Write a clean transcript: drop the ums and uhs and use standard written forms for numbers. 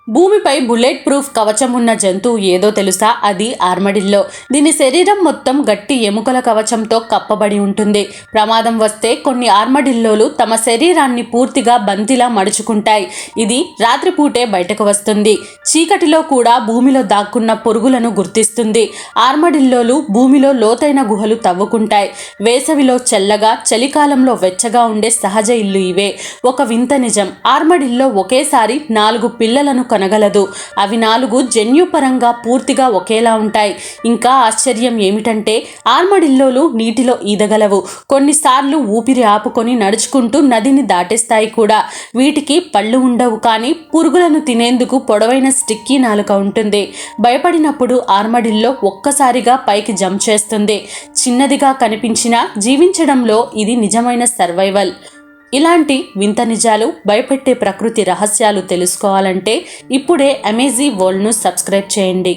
భూమిపై bullet proof కవచం ఉన్న జంతువు ఏదో తెలుసా? అది ఆర్మడిల్లో. దీని శరీరం మొత్తం గట్టి ఎముకల కవచంతో కప్పబడి ఉంటుంది. ప్రమాదం వస్తే కొన్ని ఆర్మడిల్లోలు తమ శరీరాన్ని పూర్తిగా బంతిలా మడుచుకుంటాయి. ఇది రాత్రిపూటే బయటకు వస్తుంది. చీకటిలో కూడా భూమిలో దాక్కున్న పురుగులను గుర్తిస్తుంది. ఆర్మడిల్లోలు భూమిలో లోతైన గుహలు తవ్వుకుంటాయి. వేసవిలో చల్లగా, చలికాలంలో వెచ్చగా ఉండే సహజ ఇల్లు ఇవే. ఒక వింత నిజం, ఆర్మడిల్లో ఒకేసారి 4 పిల్లలను కనగలదు. అవి 4 జన్యుపరంగా పూర్తిగా ఒకేలా ఉంటాయి. ఇంకా ఆశ్చర్యం ఏమిటంటే ఆర్మడిల్లోలు నీటిలో ఈదగలవు. కొన్నిసార్లు ఊపిరి ఆపుకొని నడుచుకుంటూ నదిని దాటేస్తాయి కూడా. వీటికి పళ్ళు ఉండవు, కానీ పురుగులను తినేందుకు పొడవైన స్టిక్కీ నాలుక ఉంటుంది. భయపడినప్పుడు ఆర్మడిల్లో ఒక్కసారిగా పైకి జంప్ చేస్తుంది. చిన్నదిగా కనిపించినా జీవించడంలో ఇది నిజమైన సర్వైవల్. ఇలాంటి వింత నిజాలు, భయపెట్టే ప్రకృతి రహస్యాలు తెలుసుకోవాలంటే ఇప్పుడే అమేజింగ్ వరల్డ్ను సబ్స్క్రైబ్ చేయండి.